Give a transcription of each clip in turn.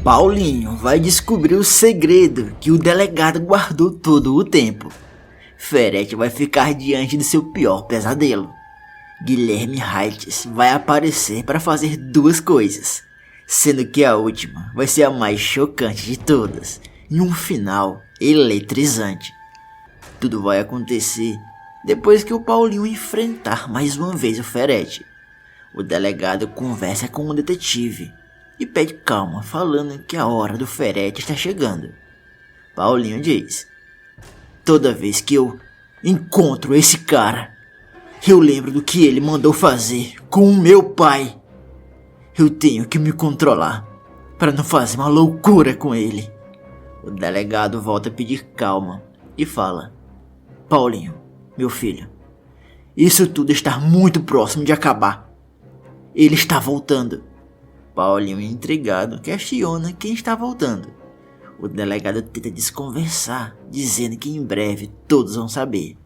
Paulinho vai descobrir o segredo que o delegado guardou todo o tempo. Ferete vai ficar diante do seu pior pesadelo. Guilherme Heitz vai aparecer para fazer duas coisas, sendo que a última vai ser a mais chocante de todas, e um final eletrizante. Tudo vai acontecer depois que o Paulinho enfrentar mais uma vez o Ferete. O delegado conversa com o detetive e pede calma, falando que a hora do Ferete está chegando. Paulinho diz: toda vez que eu encontro esse cara, eu lembro do que ele mandou fazer com o meu pai. Eu tenho que me controlar para não fazer uma loucura com ele. O delegado volta a pedir calma e fala: Paulinho, meu filho, isso tudo está muito próximo de acabar. Ele está voltando. Paulinho, intrigado, questiona quem está voltando. O delegado tenta desconversar, dizendo que em breve todos vão saber.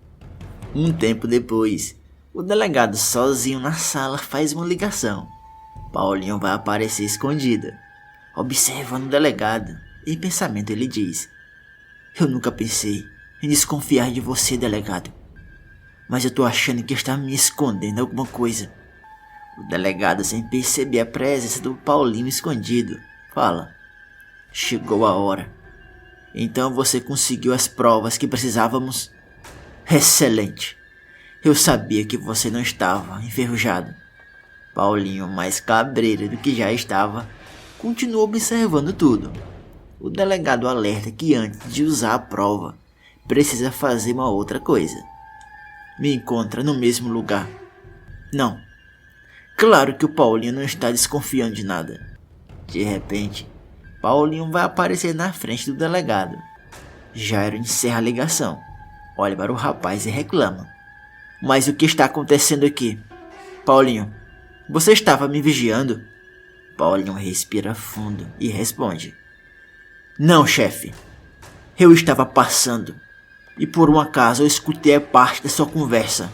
Um tempo depois, o delegado sozinho na sala faz uma ligação. Paulinho vai aparecer escondido, observando o delegado. Em pensamento ele diz: eu nunca pensei em desconfiar de você, delegado, mas eu tô achando que está me escondendo alguma coisa. O delegado, sem perceber a presença do Paulinho escondido, fala: chegou a hora. Então você conseguiu as provas que precisávamos? Excelente. Eu sabia que você não estava enferrujado. Paulinho, mais cabreiro do que já estava, continua observando tudo. O delegado alerta que antes de usar a prova, precisa fazer uma outra coisa. Me encontra no mesmo lugar. Não. Claro que o Paulinho não está desconfiando de nada. De repente, Paulinho vai aparecer na frente do delegado. Jairo encerra a ligação, olha para o rapaz e reclama: mas o que está acontecendo aqui? Paulinho, você estava me vigiando? Paulinho respira fundo e responde: não, chefe. Eu estava passando e por um acaso eu escutei a parte da sua conversa.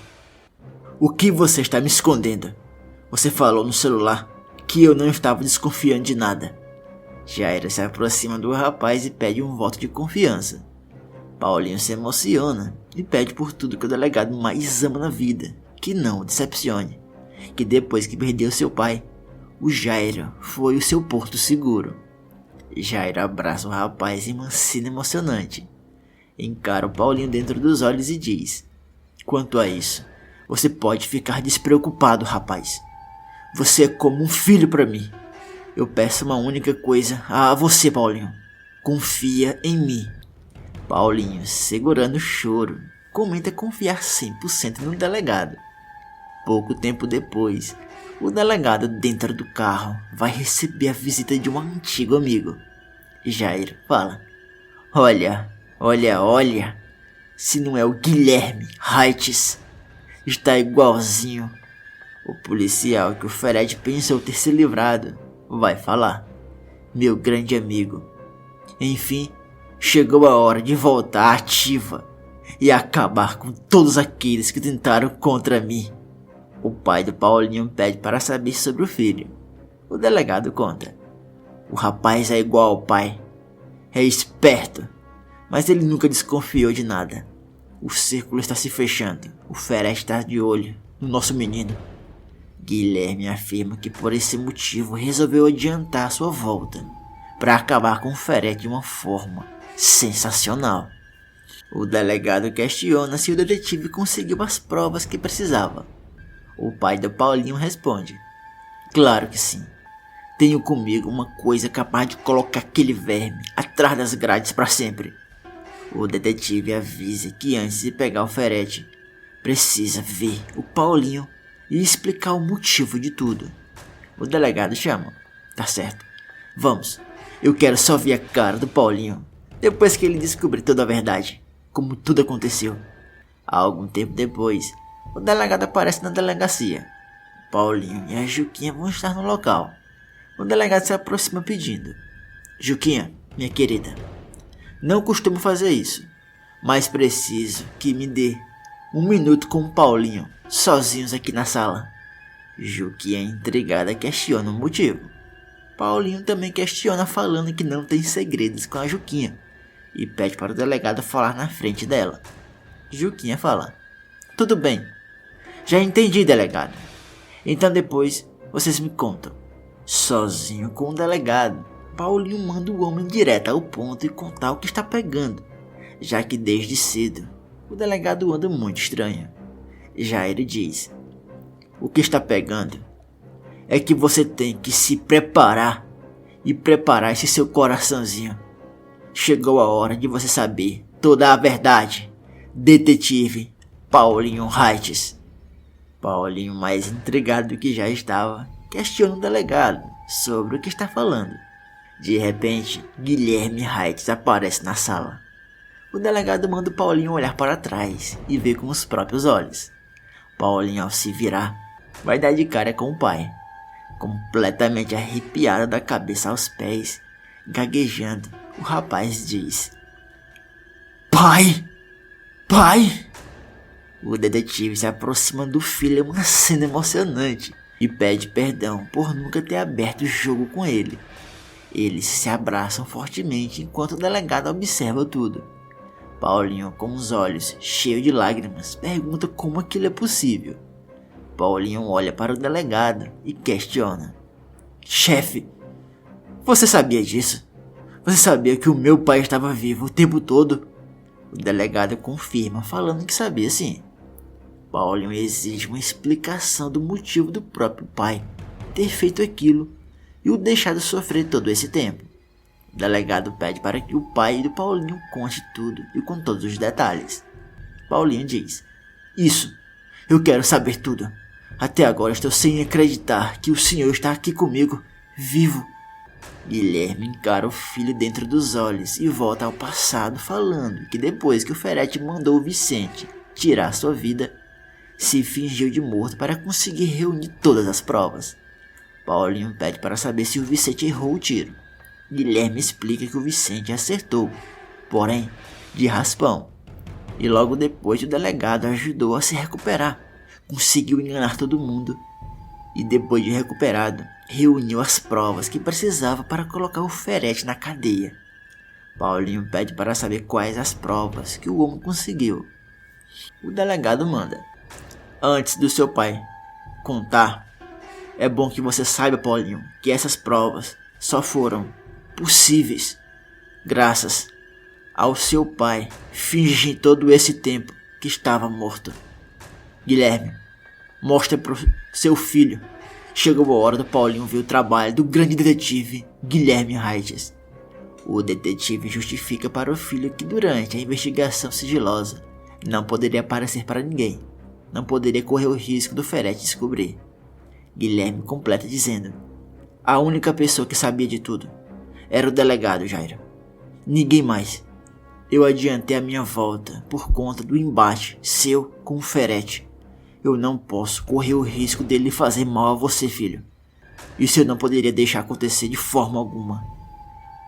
O que você está me escondendo? Você falou no celular que eu não estava desconfiando de nada. Jairo se aproxima do rapaz e pede um voto de confiança. Paulinho se emociona e pede por tudo que o delegado mais ama na vida, que não o decepcione, que depois que perdeu seu pai, o Jairo foi o seu porto seguro. Jairo abraça o rapaz em uma cena emocionante. Encara o Paulinho dentro dos olhos e diz: quanto a isso, você pode ficar despreocupado, rapaz. Você é como um filho para mim. Eu peço uma única coisa a você, Paulinho: confia em mim. Paulinho, segurando o choro, comenta confiar 100% no delegado. Pouco tempo depois, o delegado, dentro do carro, vai receber a visita de um antigo amigo. Jairo fala: olha, se não é o Guilherme Heitz, está igualzinho. O policial que o Ferete pensou ter se livrado vai falar: meu grande amigo, enfim, chegou a hora de voltar ativa e acabar com todos aqueles que tentaram contra mim. O pai do Paulinho pede para saber sobre o filho. O delegado conta: o rapaz é igual ao pai. É esperto, mas ele nunca desconfiou de nada. O círculo está se fechando. O Ferete está de olho no nosso menino. Guilherme afirma que por esse motivo resolveu adiantar sua volta para acabar com o Ferete de uma forma sensacional. O delegado questiona se o detetive conseguiu as provas que precisava. O pai do Paulinho responde: claro que sim. Tenho comigo uma coisa capaz de colocar aquele verme atrás das grades para sempre. O detetive avisa que antes de pegar o Ferete, precisa ver o Paulinho e explicar o motivo de tudo. O delegado chama: tá certo, vamos. Eu quero só ver a cara do Paulinho depois que ele descobrir toda a verdade, como tudo aconteceu. Algum tempo depois, o delegado aparece na delegacia. Paulinho e a Juquinha vão estar no local. O delegado se aproxima pedindo: Juquinha, minha querida, não costumo fazer isso, mas preciso que me dê um minuto com o Paulinho, sozinhos aqui na sala. Juquinha, intrigada, questiona o motivo. Paulinho também questiona, falando que não tem segredos com a Juquinha e pede para o delegado falar na frente dela. Juquinha fala: tudo bem, já entendi, delegado. Então depois vocês me contam. Sozinho com o delegado, Paulinho manda o homem direto ao ponto e contar o que está pegando, já que desde cedo o delegado anda muito estranho. Já ele diz: o que está pegando é que você tem que se preparar e preparar esse seu coraçãozinho. Chegou a hora de você saber toda a verdade, detetive Paulinho Heights. Paulinho, mais intrigado do que já estava, questiona o delegado sobre o que está falando. De repente, Guilherme Heights aparece na sala. O delegado manda o Paulinho olhar para trás e ver com os próprios olhos. Paulinho, ao se virar, vai dar de cara com o pai, completamente arrepiado da cabeça aos pés, gaguejando. O rapaz diz: pai! Pai! O detetive se aproxima do filho em uma cena emocionante e pede perdão por nunca ter aberto o jogo com ele. Eles se abraçam fortemente enquanto o delegado observa tudo. Paulinho, com os olhos cheios de lágrimas, pergunta como aquilo é possível. Paulinho olha para o delegado e questiona: chefe, você sabia disso? Você sabia que o meu pai estava vivo o tempo todo? O delegado confirma, falando que sabia sim. Paulinho exige uma explicação do motivo do próprio pai ter feito aquilo e o deixado sofrer todo esse tempo. O delegado pede para que o pai do Paulinho conte tudo e com todos os detalhes. Paulinho diz: isso, eu quero saber tudo. Até agora estou sem acreditar que o senhor está aqui comigo, vivo. Guilherme encara o filho dentro dos olhos e volta ao passado, falando que depois que o Ferete mandou o Vicente tirar sua vida, se fingiu de morto para conseguir reunir todas as provas. Paulinho pede para saber se o Vicente errou o tiro. Guilherme explica que o Vicente acertou, porém de raspão. E logo depois o delegado ajudou a se recuperar, conseguiu enganar todo mundo e depois de recuperado, reuniu as provas que precisava para colocar o Ferete na cadeia. Paulinho pede para saber quais as provas que o homem conseguiu. O delegado manda: antes do seu pai contar, é bom que você saiba, Paulinho, que essas provas só foram possíveis graças ao seu pai fingir todo esse tempo que estava morto. Guilherme, mostra pro seu filho. Chegou a hora do Paulinho ver o trabalho do grande detetive Guilherme Heights. O detetive justifica para o filho que durante a investigação sigilosa não poderia aparecer para ninguém, não poderia correr o risco do Ferete descobrir. Guilherme completa dizendo: a única pessoa que sabia de tudo era o delegado Jairo. Ninguém mais. Eu adiantei a minha volta por conta do embate seu com o Ferete. Eu não posso correr o risco dele fazer mal a você, filho. Isso eu não poderia deixar acontecer de forma alguma.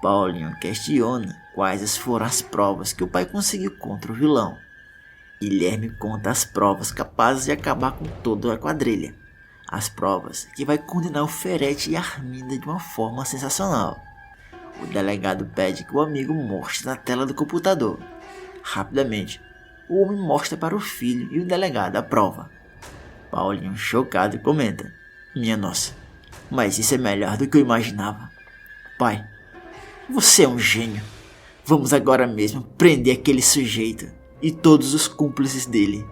Paulinho questiona quais foram as provas que o pai conseguiu contra o vilão. Guilherme conta as provas capazes de acabar com toda a quadrilha. As provas que vai condenar o Ferete e a Arminda de uma forma sensacional. O delegado pede que o amigo mostre na tela do computador. Rapidamente, o homem mostra para o filho e o delegado a prova. Paulinho, chocado, comenta: minha nossa, mas isso é melhor do que eu imaginava. Pai, você é um gênio. Vamos agora mesmo prender aquele sujeito e todos os cúmplices dele.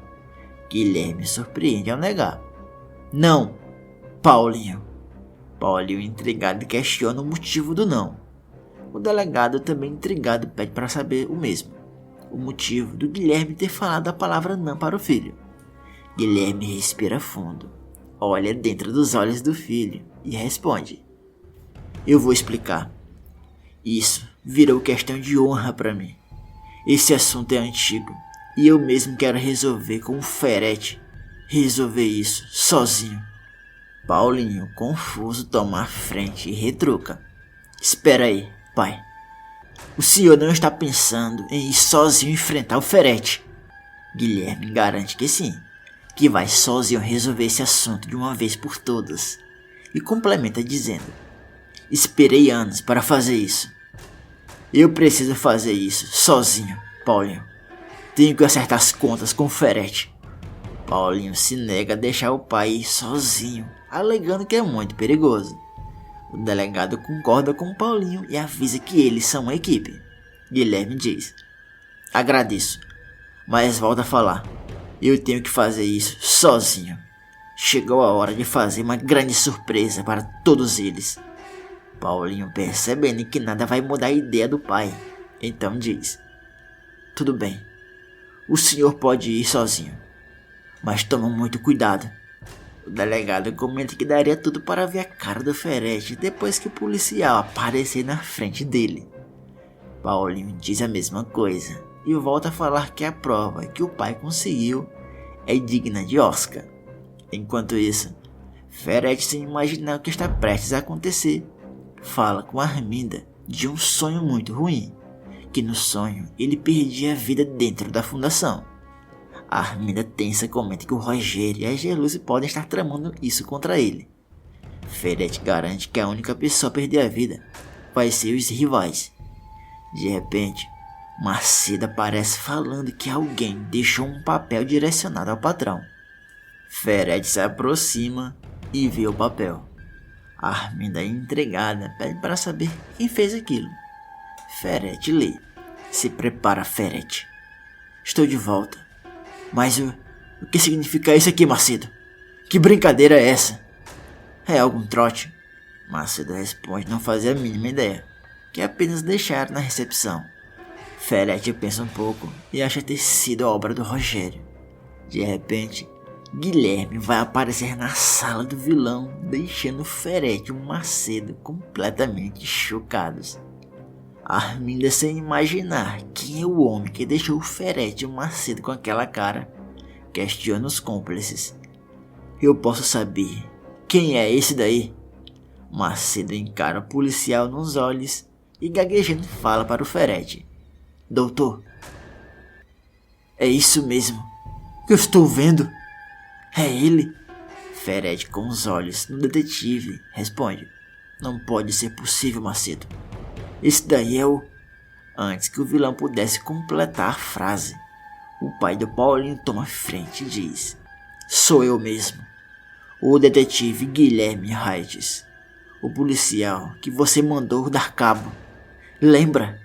Guilherme surpreende ao negar: não, Paulinho. Paulinho, intrigado, questiona o motivo do não. O delegado, também intrigado, pede para saber o mesmo, o motivo do Guilherme ter falado a palavra não para o filho. Guilherme respira fundo, olha dentro dos olhos do filho e responde: eu vou explicar. Isso virou questão de honra para mim. Esse assunto é antigo e eu mesmo quero resolver com o Ferete. Resolver isso sozinho. Paulinho, confuso, toma a frente e retruca: espera aí, pai. O senhor não está pensando em ir sozinho enfrentar o Ferete? Guilherme garante que sim, que vai sozinho resolver esse assunto de uma vez por todas. E complementa dizendo: Esperei anos para fazer isso. Eu preciso fazer isso sozinho, Paulinho. Tenho que acertar as contas com o Ferete. Paulinho se nega a deixar o pai ir sozinho, alegando que é muito perigoso. O delegado concorda com Paulinho e avisa que eles são uma equipe. Guilherme diz: agradeço, mas volta a falar. Eu tenho que fazer isso sozinho. Chegou a hora de fazer uma grande surpresa para todos eles. Paulinho, percebendo que nada vai mudar a ideia do pai, então diz: tudo bem, o senhor pode ir sozinho, mas toma muito cuidado. O delegado comenta que daria tudo para ver a cara do Ferete depois que o policial aparecer na frente dele. Paulinho diz a mesma coisa e volta a falar que a prova que o pai conseguiu é digna de Oscar. Enquanto isso, Ferete, sem imaginar o que está prestes a acontecer, fala com Arminda de um sonho muito ruim, que no sonho ele perdia a vida dentro da fundação. A Arminda tensa comenta que o Rogério e a Geluce podem estar tramando isso contra ele. Ferete garante que a única pessoa a perder a vida vai ser os rivais. De repente, Macedo aparece falando que alguém deixou um papel direcionado ao patrão. Ferete se aproxima e vê o papel. A Arminda, intrigada, pede para saber quem fez aquilo. Ferete lê. Se prepara, Ferete. Estou de volta. Mas o que significa isso aqui, Macedo? Que brincadeira é essa? É algum trote? Macedo responde não fazer a mínima ideia, que apenas deixaram na recepção. Ferete pensa um pouco e acha ter sido a obra do Rogério. De repente, Guilherme vai aparecer na sala do vilão, deixando Ferete e o Macedo completamente chocados. Arminda, sem imaginar quem é o homem que deixou o Ferete e o Macedo com aquela cara, questiona os cúmplices. Eu posso saber quem é esse daí? Macedo encara o policial nos olhos e gaguejando fala para o Ferete: doutor, é isso mesmo que eu estou vendo? É ele? Ferete, com os olhos no detetive, responde: não pode ser possível, Macedo. Esse daí é o... Antes que o vilão pudesse completar a frase, o pai do Paulinho toma frente e diz: sou eu mesmo, o detetive Guilherme Raites, o policial que você mandou dar cabo. Lembra?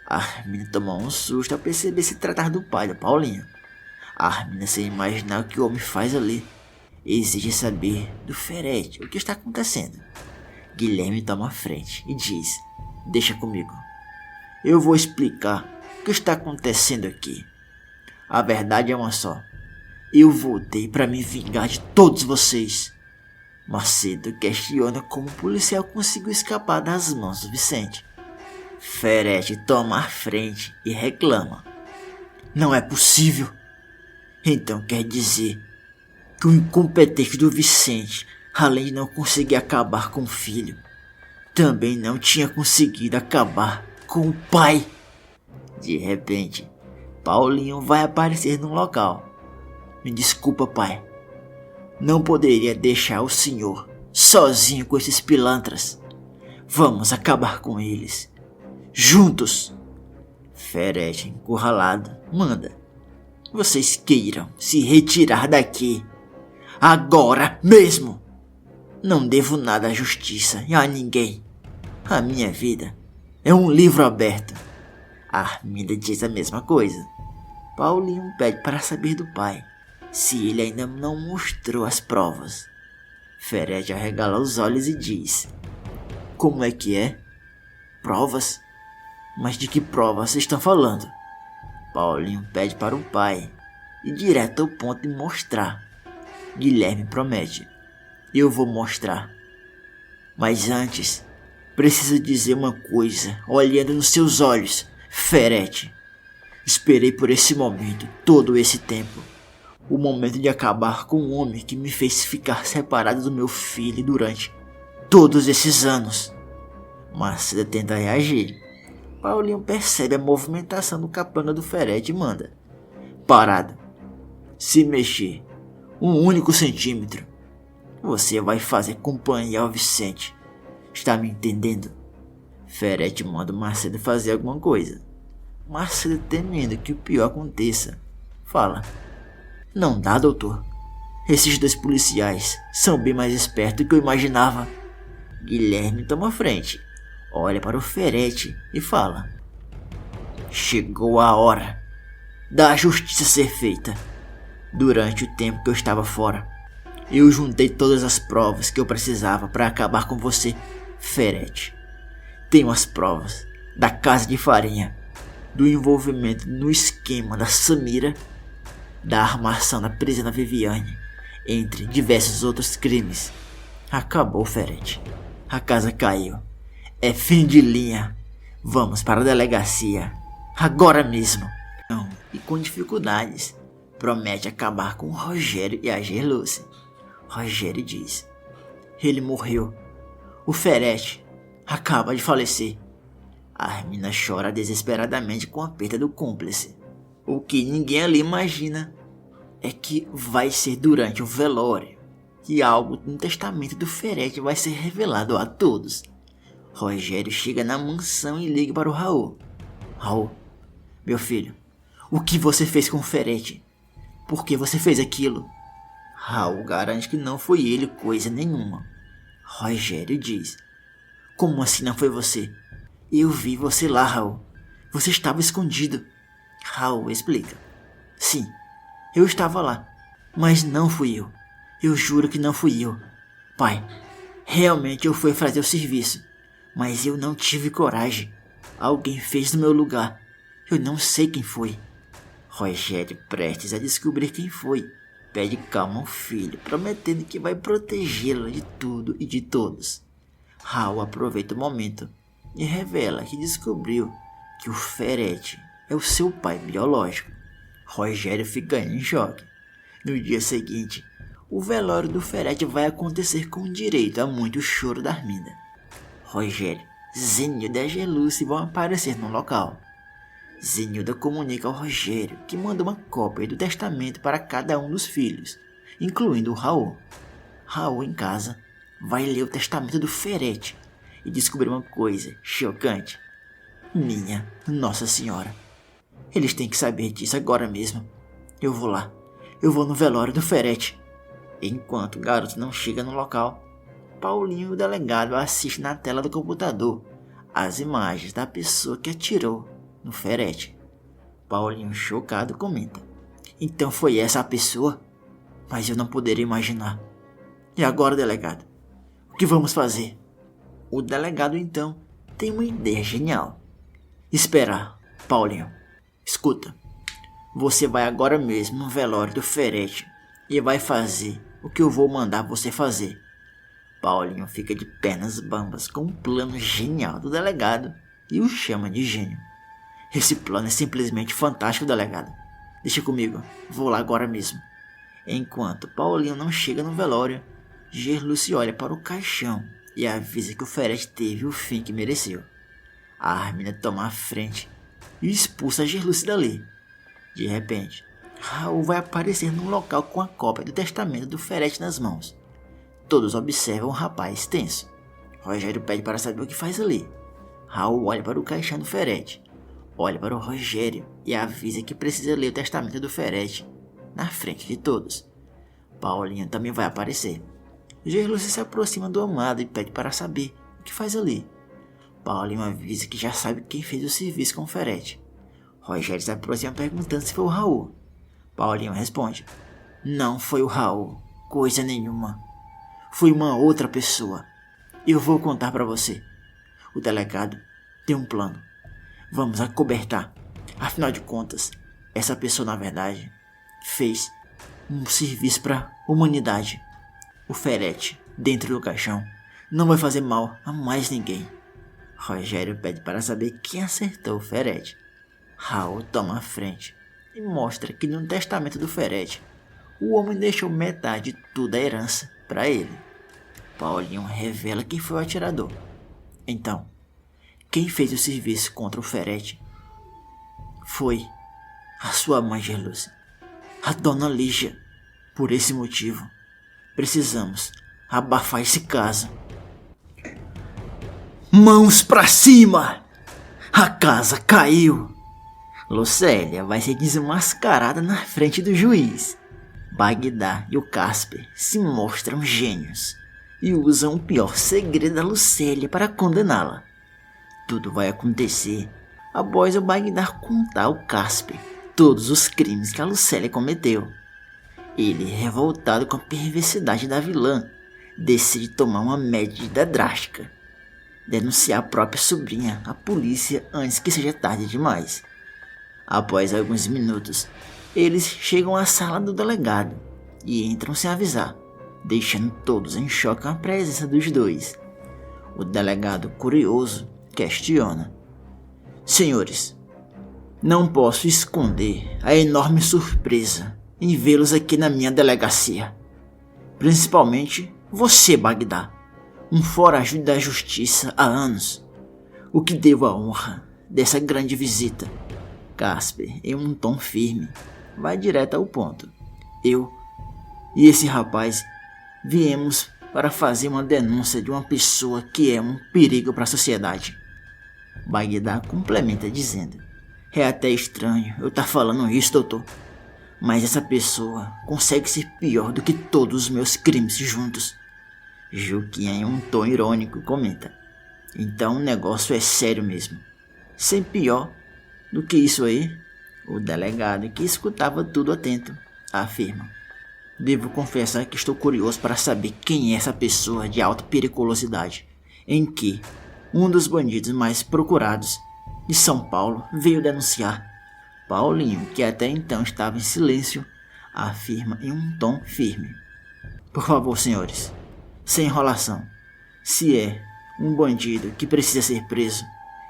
Arminda tomou um susto ao perceber se tratar do pai do Paulinho. Arminda, sem imaginar o que o homem faz ali, exige saber do Ferete o que está acontecendo. Guilherme toma a frente e diz: deixa comigo. Eu vou explicar o que está acontecendo aqui. A verdade é uma só. Eu voltei para me vingar de todos vocês. Macedo questiona como o policial conseguiu escapar das mãos do Vicente. Ferete toma a frente e reclama: não é possível. Então quer dizer que o incompetente do Vicente, além de não conseguir acabar com o filho, também não tinha conseguido acabar com o pai. De repente, Paulinho vai aparecer no local. Me desculpa, pai. Não poderia deixar o senhor sozinho com esses pilantras. Vamos acabar com eles. Juntos. Ferete, encurralado, manda: vocês queiram se retirar daqui agora mesmo. Não devo nada à justiça e a ninguém. A minha vida é um livro aberto. Arminda diz a mesma coisa. Paulinho pede para saber do pai se ele ainda não mostrou as provas. Ferete arregala os olhos e diz: como é que é? Provas? Mas de que provas vocês estão falando? Paulinho pede para o pai ir direto ao ponto de mostrar. Guilherme promete: eu vou mostrar. Mas antes, preciso dizer uma coisa, olhando nos seus olhos, Ferete. Esperei por esse momento todo esse tempo. O momento de acabar com o homem que me fez ficar separado do meu filho durante todos esses anos. Macedo tenta reagir. Paulinho percebe a movimentação do capanga do Ferete e manda: parado. Se mexer um único centímetro, você vai fazer companhia ao Vicente. Está me entendendo? Ferrete manda o Macedo fazer alguma coisa. Macedo, temendo que o pior aconteça, fala: Não dá, doutor. Esses 2 policiais são bem mais espertos do que eu imaginava. Guilherme toma frente, olha para o Ferrete e fala: Chegou a hora da justiça ser feita. Durante o tempo que eu estava fora, eu juntei todas as provas que eu precisava para acabar com você, Ferrete. Tenho as provas da casa de farinha, do envolvimento no esquema da Samira, da armação da prisão da Viviane, entre diversos outros crimes. Acabou, Ferrete. A casa caiu. É fim de linha. Vamos para a delegacia. Agora mesmo. Não, e com dificuldades, promete acabar com o Rogério e a Gerluce. Rogério diz: Ele morreu. O Ferrete acaba de falecer. Armina chora desesperadamente com a perda do cúmplice. O que ninguém ali imagina é que vai ser durante o velório que algo no testamento do Ferrete vai ser revelado a todos. Rogério chega na mansão e liga para o Raul. Raul, meu filho, o que você fez com o Ferrete? Por que você fez aquilo? Raul garante que não foi ele coisa nenhuma. Rogério diz: Como assim não foi você? Eu vi você lá, Raul. Você estava escondido. Raul explica: Sim, eu estava lá, mas não fui eu. Eu juro que não fui eu. Pai, realmente eu fui fazer o serviço, mas eu não tive coragem. Alguém fez no meu lugar. Eu não sei quem foi. Rogério, prestes a descobrir quem foi, pede calma ao filho, prometendo que vai protegê-lo de tudo e de todos. Raul aproveita o momento e revela que descobriu que o Ferrete é o seu pai biológico. Rogério fica em choque. No dia seguinte, o velório do Ferrete vai acontecer com direito a muito choro da Arminda. Rogério, Zenilda e a Gerluce vão aparecer no local. Zenilda comunica ao Rogério que manda uma cópia do testamento para cada um dos filhos, incluindo o Raul. Raul, em casa, vai ler o testamento do Ferrete e descobrir uma coisa chocante. Minha Nossa Senhora, eles têm que saber disso agora mesmo. Eu vou lá, eu vou no velório do Ferrete. Enquanto o garoto não chega no local, Paulinho e o delegado assistem na tela do computador as imagens da pessoa que atirou no Ferrete. Paulinho, chocado, comenta: Então foi essa a pessoa? Mas eu não poderia imaginar. E agora, delegado? O que vamos fazer? O delegado, então, tem uma ideia genial. Esperar, Paulinho. Escuta, você vai agora mesmo no velório do Ferrete e vai fazer o que eu vou mandar você fazer. Paulinho fica de pernas bambas com um plano genial do delegado e o chama de gênio. Esse plano é simplesmente fantástico, delegado. Deixa comigo, vou lá agora mesmo. Enquanto Paulinho não chega no velório, Gerluce olha para o caixão e avisa que o Ferrete teve o fim que mereceu. A Armina toma a frente e expulsa a Gerluce dali. De repente, Raul vai aparecer num local com a cópia do testamento do Ferrete nas mãos. Todos observam o rapaz tenso. Rogério pede para saber o que faz ali. Raul olha para o caixão do Ferrete, olha para o Rogério e avisa que precisa ler o testamento do Ferrete na frente de todos. Paulinho também vai aparecer. Gerluce se aproxima do amado e pede para saber o que faz ali. Paulinho avisa que já sabe quem fez o serviço com o Ferrete. Rogério se aproxima perguntando se foi o Raul. Paulinho responde: Não foi o Raul, coisa nenhuma. Foi uma outra pessoa. Eu vou contar para você. O delegado tem um plano. Vamos acobertar. Afinal de contas, essa pessoa na verdade fez um serviço para a humanidade. O Ferrete, dentro do caixão, não vai fazer mal a mais ninguém. Rogério pede para saber quem acertou o Ferrete. Raul toma a frente e mostra que no testamento do Ferrete, o homem deixou metade de toda a herança para ele. Paulinho revela quem foi o atirador. Então, quem fez o serviço contra o Ferrete foi a sua mãe, Gerluce, a dona Lígia. Por esse motivo, precisamos abafar esse caso. Mãos pra cima! A casa caiu! Lucélia vai ser desmascarada na frente do juiz. Bagdá e o Casper se mostram gênios e usam o pior segredo da Lucélia para condená-la. Tudo vai acontecer após o Bagdá contar ao Casper todos os crimes que a Lucélia cometeu. Ele, revoltado com a perversidade da vilã, decide tomar uma medida drástica: denunciar a própria sobrinha à polícia antes que seja tarde demais. Após alguns minutos, eles chegam à sala do delegado e entram sem avisar, deixando todos em choque com a presença dos dois. O delegado, curioso, questiona: senhores, não posso esconder a enorme surpresa em vê-los aqui na minha delegacia. Principalmente você, Bagdá, um foragido da justiça há anos. O que devo à honra dessa grande visita? Casper, em um tom firme, vai direto ao ponto: eu e esse rapaz viemos para fazer uma denúncia de uma pessoa que é um perigo para a sociedade. Bagdá complementa dizendo: é até estranho eu estar falando isso, doutor, mas essa pessoa consegue ser pior do que todos os meus crimes juntos. Juquinha, em um tom irônico, comenta: então o negócio é sério mesmo. Sem pior do que isso aí? O delegado, que escutava tudo atento, afirma: devo confessar que estou curioso para saber quem é essa pessoa de alta periculosidade, em que um dos bandidos mais procurados de São Paulo veio denunciar. Paulinho, que até então estava em silêncio, afirma em um tom firme: por favor, senhores, sem enrolação. Se é um bandido que precisa ser preso,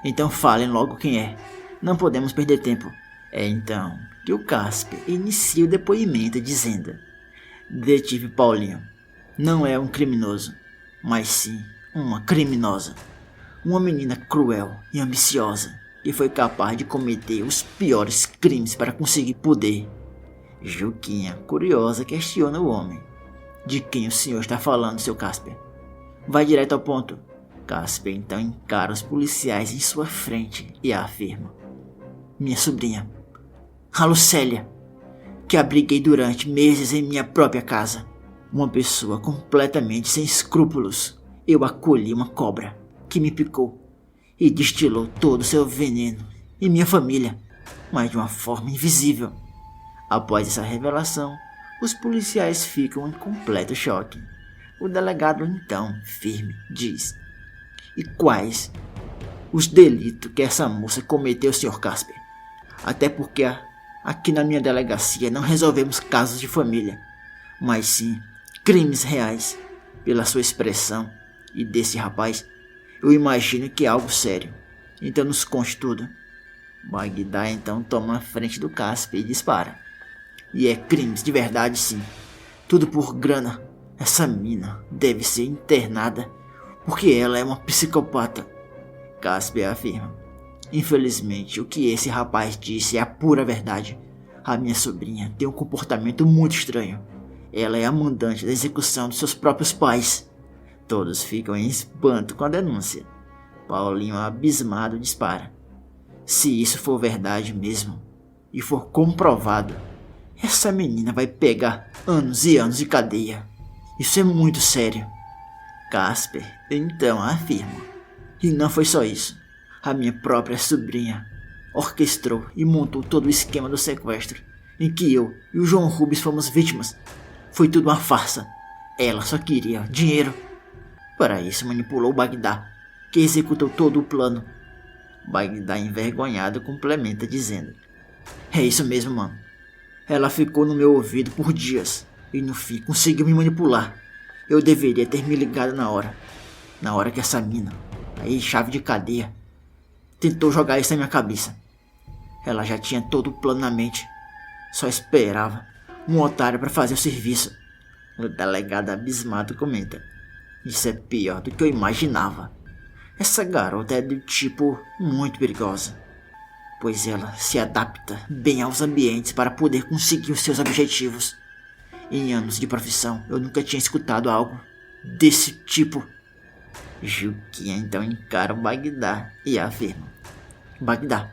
então falem logo quem é. Não podemos perder tempo. É então que o Casper inicia o depoimento dizendo: detetive Paulinho não é um criminoso, mas sim uma criminosa. Uma menina cruel e ambiciosa que foi capaz de cometer os piores crimes para conseguir poder. Juquinha, curiosa, questiona o homem: de quem o senhor está falando, seu Casper? Vai direto ao ponto. Casper então encara os policiais em sua frente e afirma: minha sobrinha, a Lucélia, que abriguei durante meses em minha própria casa. Uma pessoa completamente sem escrúpulos. Eu acolhi uma cobra que me picou e destilou todo o seu veneno em minha família, mas de uma forma invisível. Após essa revelação, os policiais ficam em completo choque. O delegado então, firme, diz: e quais os delitos que essa moça cometeu, Sr. Casper? Até porque aqui na minha delegacia não resolvemos casos de família, mas sim crimes reais. Pela sua expressão e desse rapaz, eu imagino que é algo sério. Então nos conte tudo. Bagdá então toma a frente do Casper e dispara: e é crimes de verdade, sim. Tudo por grana. Essa mina deve ser internada porque ela é uma psicopata. Casper afirma: infelizmente, o que esse rapaz disse é a pura verdade. A minha sobrinha tem um comportamento muito estranho. Ela é a mandante da execução de seus próprios pais. Todos ficam em espanto com a denúncia. Paulinho, abismado, dispara: se isso for verdade mesmo e for comprovado, essa menina vai pegar anos e anos de cadeia. Isso é muito sério. Casper então afirma: e não foi só isso. A minha própria sobrinha orquestrou e montou todo o esquema do sequestro, em que eu e o João Rubens fomos vítimas. Foi tudo uma farsa. Ela só queria dinheiro. Para isso manipulou o Bagdá, que executou todo o plano. Bagdá, envergonhado, complementa dizendo: é isso mesmo, mano. Ela ficou no meu ouvido por dias e no fim conseguiu me manipular. Eu deveria ter me ligado na hora que essa mina, aí chave de cadeia, tentou jogar isso na minha cabeça. Ela já tinha todo o plano na mente. Só esperava um otário para fazer o serviço. O delegado, abismado, comenta: isso é pior do que eu imaginava. Essa garota é do tipo muito perigosa, pois ela se adapta bem aos ambientes para poder conseguir os seus objetivos. Em anos de profissão, eu nunca tinha escutado algo desse tipo. Juquinha então encara o Bagdá e afirma: Bagdá,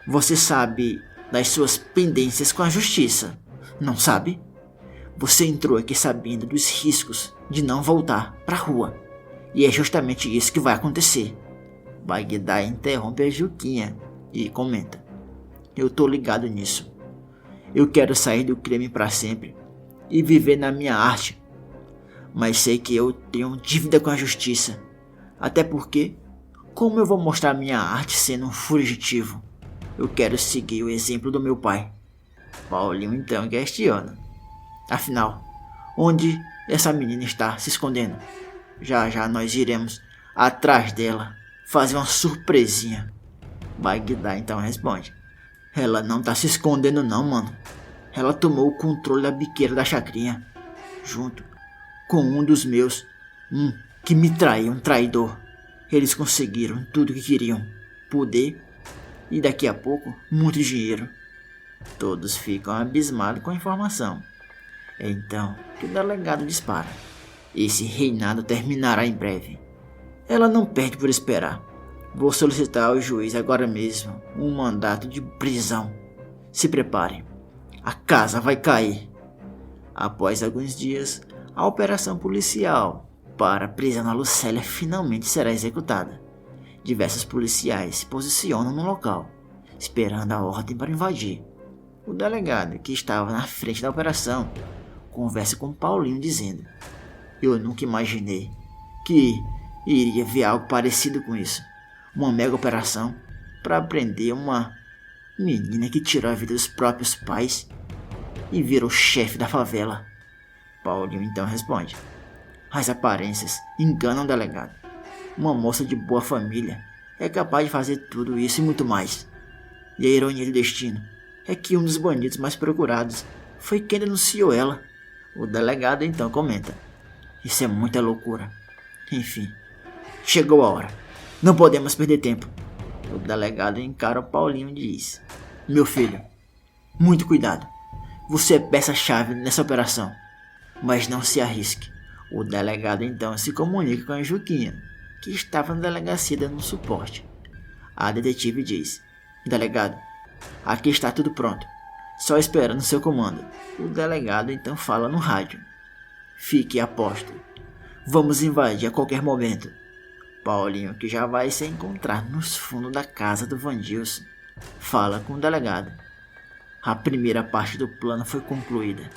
você sabe das suas pendências com a justiça, não sabe? Você entrou aqui sabendo dos riscos de não voltar pra rua. E é justamente isso que vai acontecer. Bagdá interrompe a Juquinha e comenta: eu tô ligado nisso. Eu quero sair do crime para sempre e viver na minha arte. Mas sei que eu tenho dívida com a justiça. Até porque, como eu vou mostrar minha arte sendo um fugitivo? Eu quero seguir o exemplo do meu pai. Paulinho então questiona: afinal, onde essa menina está se escondendo? Já já nós iremos atrás dela, fazer uma surpresinha. Bagdá então responde: ela não tá se escondendo não, mano. Ela tomou o controle da biqueira da chacrinha, junto com um dos meus, que me traiu, um traidor. Eles conseguiram tudo o que queriam, poder e daqui a pouco muito dinheiro. Todos ficam abismados com a informação. É então que o delegado dispara: esse reinado terminará em breve. Ela não perde por esperar. Vou solicitar ao juiz agora mesmo um mandato de prisão. Se prepare, a casa vai cair. Após alguns dias, a operação policial para aprisionar Lucélia finalmente será executada. Diversos policiais se posicionam no local, esperando a ordem para invadir. O delegado, que estava na frente da operação, conversa com Paulinho dizendo: eu nunca imaginei que iria ver algo parecido com isso. Uma mega operação para prender uma menina que tirou a vida dos próprios pais e virou chefe da favela. Paulinho então responde: as aparências enganam o delegado. Uma moça de boa família é capaz de fazer tudo isso e muito mais. E a ironia do destino é que um dos bandidos mais procurados foi quem denunciou ela. O delegado então comenta: isso é muita loucura. Enfim, chegou a hora. Não podemos perder tempo. O delegado encara o Paulinho e diz: meu filho, muito cuidado. Você é peça-chave nessa operação, mas não se arrisque. O delegado então se comunica com a Juquinha, que estava na delegacia dando suporte. A detetive diz: delegado, aqui está tudo pronto, só esperando seu comando. O delegado então fala no rádio: fique a posto, vamos invadir a qualquer momento. Paulinho, que já vai se encontrar nos fundos da casa do Vandilson, fala com o delegado: a primeira parte do plano foi concluída,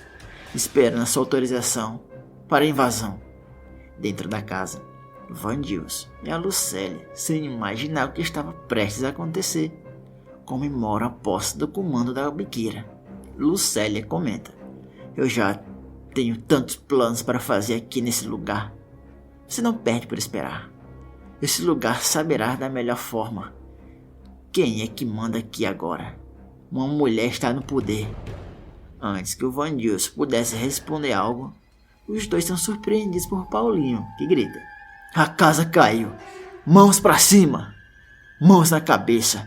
esperando a sua autorização para a invasão. Dentro da casa, Vandilson e a Lucélia, sem imaginar o que estava prestes a acontecer, comemoram a posse do comando da biqueira. Lucélia comenta: eu já tenho tantos planos para fazer aqui nesse lugar. Você não perde por esperar. Esse lugar saberá da melhor forma quem é que manda aqui agora. Uma mulher está no poder. Antes que o Vandilson pudesse responder algo, os dois são surpreendidos por Paulinho, que grita: a casa caiu! Mãos para cima! Mãos na cabeça!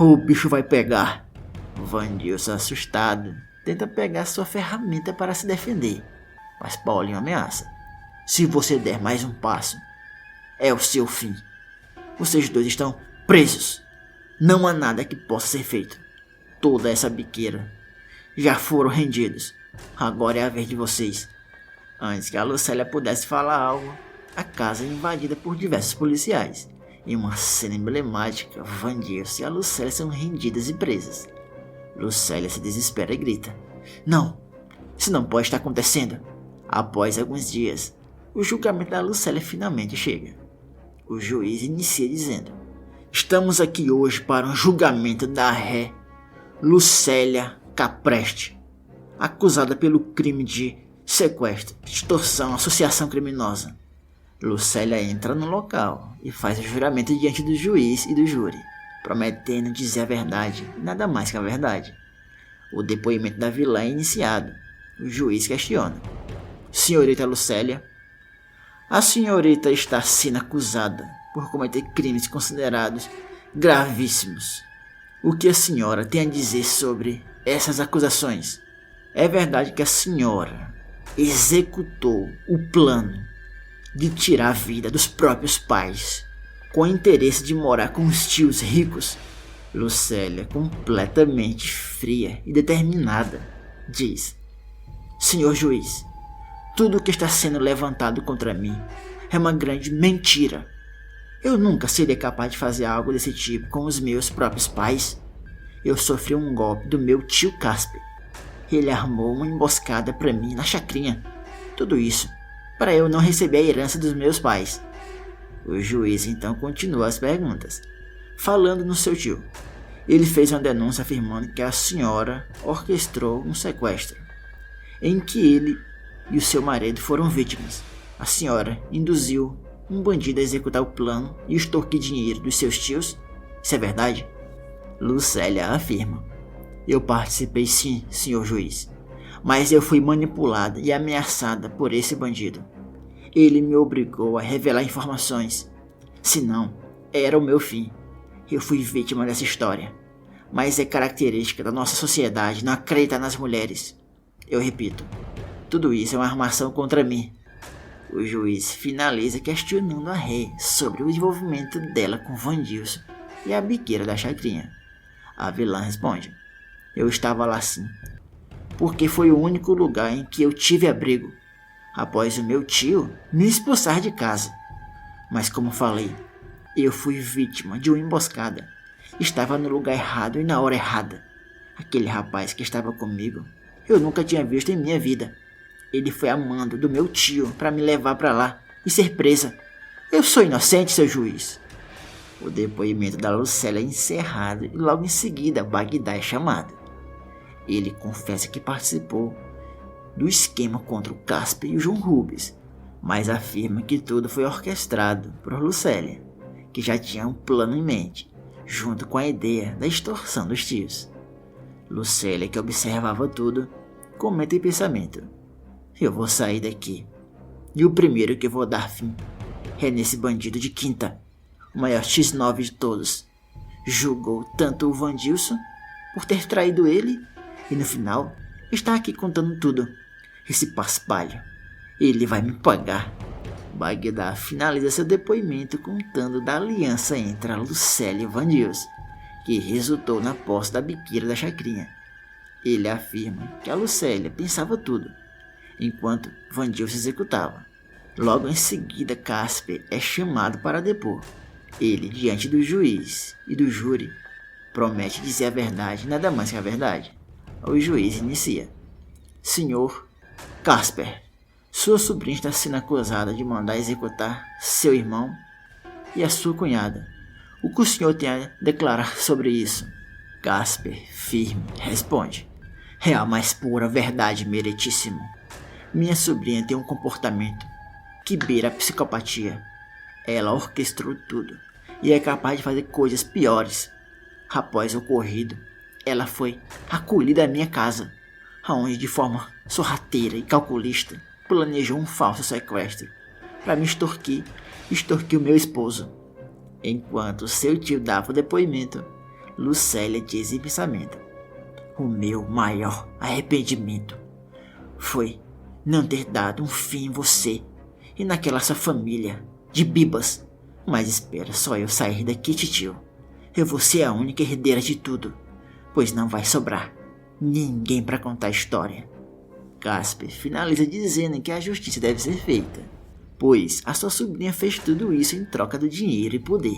Ou o bicho vai pegar! Vandilson, assustado, tenta pegar sua ferramenta para se defender, mas Paulinho ameaça: se você der mais um passo, é o seu fim. Vocês dois estão presos. Não há nada que possa ser feito. Toda essa biqueira já foram rendidos. Agora é a vez de vocês. Antes que a Lucélia pudesse falar algo, a casa é invadida por diversos policiais. Em uma cena emblemática, Vandilson e a Lucélia são rendidas e presas. Lucélia se desespera e grita: não, isso não pode estar acontecendo. Após alguns dias, o julgamento da Lucélia finalmente chega. O juiz inicia dizendo: estamos aqui hoje para um julgamento da ré Lucélia Capreste, acusada pelo crime de sequestro, extorsão, associação criminosa. Lucélia entra no local e faz o juramento diante do juiz e do júri, prometendo dizer a verdade e nada mais que a verdade. O depoimento da vilã é iniciado. O juiz questiona: senhorita Lucélia, a senhorita está sendo acusada por cometer crimes considerados gravíssimos. O que a senhora tem a dizer sobre essas acusações? É verdade que a senhora executou o plano de tirar a vida dos próprios pais, com o interesse de morar com os tios ricos. Lucélia, completamente fria e determinada, diz: Senhor juiz, tudo o que está sendo levantado contra mim é uma grande mentira. Eu nunca seria capaz de fazer algo desse tipo com os meus próprios pais. Eu sofri um golpe do meu tio Casper. Ele armou uma emboscada para mim na chacrinha. Tudo isso para eu não receber a herança dos meus pais. O juiz então continua as perguntas, falando no seu tio. Ele fez uma denúncia afirmando que a senhora orquestrou um sequestro, em que ele e o seu marido foram vítimas. A senhora induziu um bandido a executar o plano e extorquir dinheiro dos seus tios. Isso é verdade? Lucélia afirma: Eu participei sim, senhor juiz, mas eu fui manipulada e ameaçada por esse bandido. Ele me obrigou a revelar informações, senão era o meu fim. Eu fui vítima dessa história, mas é característica da nossa sociedade não acreditar nas mulheres. Eu repito, tudo isso é uma armação contra mim. O juiz finaliza questionando a Rei sobre o envolvimento dela com Vandilson e a biqueira da chacrinha. A vilã responde: Eu estava lá sim, porque foi o único lugar em que eu tive abrigo, após o meu tio me expulsar de casa. Mas como falei, eu fui vítima de uma emboscada. Estava no lugar errado e na hora errada. Aquele rapaz que estava comigo, eu nunca tinha visto em minha vida. Ele foi a mando do meu tio para me levar para lá e ser presa. Eu sou inocente, seu juiz. O depoimento da Lucélia é encerrado e logo em seguida Bagdá é chamado. Ele confessa que participou do esquema contra o Casper e o João Rubens, mas afirma que tudo foi orquestrado por Lucélia, que já tinha um plano em mente, junto com a ideia da extorsão dos tios. Lucélia, que observava tudo, comenta em pensamento: Eu vou sair daqui, e o primeiro que vou dar fim é nesse bandido de quinta, o maior X9 de todos. Julgou tanto o Vandilson por ter traído ele, e no final está aqui contando tudo. Esse paspalho, ele vai me pagar. Bagdá finaliza seu depoimento contando da aliança entre a Lucélia e o Vandilson, que resultou na posse da biqueira da chacrinha. Ele afirma que a Lucélia pensava tudo, enquanto Vandilson executava. Logo em seguida, Casper é chamado para depor. Ele, diante do juiz e do júri, promete dizer a verdade, nada mais que a verdade. O juiz inicia: Senhor Casper, sua sobrinha está sendo acusada de mandar executar seu irmão e a sua cunhada. O que o senhor tem a declarar sobre isso? Casper, firme, responde: É a mais pura verdade, meritíssimo. Minha sobrinha tem um comportamento que beira a psicopatia. Ela orquestrou tudo e é capaz de fazer coisas piores. Após o ocorrido, ela foi acolhida à minha casa, aonde de forma sorrateira e calculista planejou um falso sequestro para me extorquir o meu esposo. Enquanto seu tio dava o depoimento, Lucélia diz em pensamento: O meu maior arrependimento foi não ter dado um fim em você e naquela sua família de bibas. Mas espera só eu sair daqui, titio. Eu vou ser a única herdeira de tudo, pois não vai sobrar ninguém para contar a história. Casper finaliza dizendo que a justiça deve ser feita, pois a sua sobrinha fez tudo isso em troca do dinheiro e poder.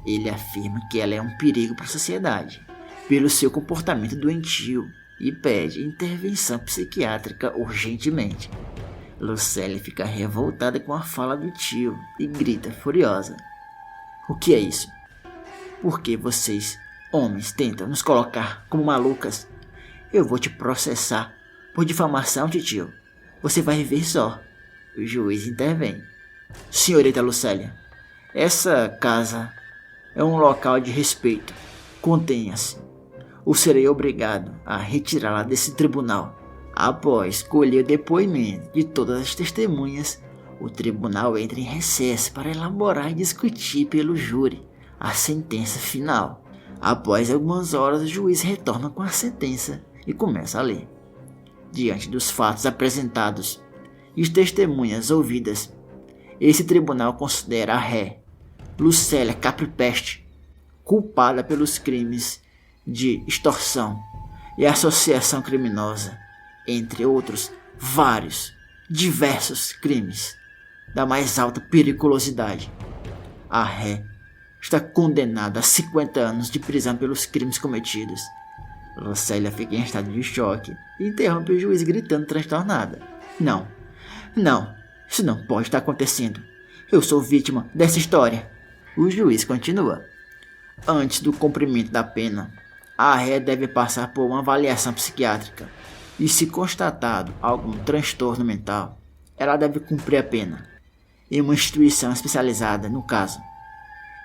Ele afirma que ela é um perigo para a sociedade, pelo seu comportamento doentio, e pede intervenção psiquiátrica urgentemente. Lucélia fica revoltada com a fala do tio e grita furiosa: O que é isso? Por que vocês, homens, tentam nos colocar como malucas? Eu vou te processar por difamação, titio. Você vai ver só. O juiz intervém: Senhorita Lucélia, essa casa é um local de respeito. Contenha-se. Ou serei obrigado a retirá-la desse tribunal. Após colher o depoimento de todas as testemunhas, o tribunal entra em recesso para elaborar e discutir pelo júri a sentença final. Após algumas horas, o juiz retorna com a sentença e começa a ler. Diante dos fatos apresentados e as testemunhas ouvidas, Esse tribunal considera a ré, Lucélia Capripeste, culpada pelos crimes de extorsão e associação criminosa, entre outros diversos crimes da mais alta periculosidade. A ré está condenada a 50 anos de prisão pelos crimes cometidos. Lucélia fica em estado de choque e interrompe o juiz gritando transtornada. Não, isso não pode estar acontecendo. Eu sou vítima dessa história. O juiz continua. Antes do cumprimento da pena, a ré deve passar por uma avaliação psiquiátrica e, se constatado algum transtorno mental, ela deve cumprir a pena em uma instituição especializada no caso.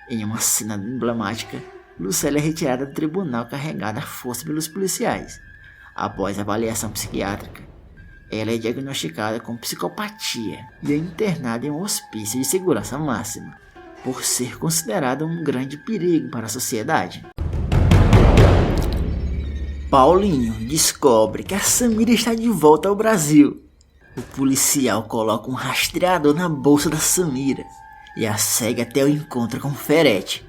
Em uma cena emblemática, Lucélia é retirada do tribunal carregada à força pelos policiais. Após a avaliação psiquiátrica, ela é diagnosticada com psicopatia e é internada em um hospício de segurança máxima, por ser considerada um grande perigo para a sociedade. Paulinho descobre que a Samira está de volta ao Brasil. O policial coloca um rastreador na bolsa da Samira e a segue até o encontro com Ferete.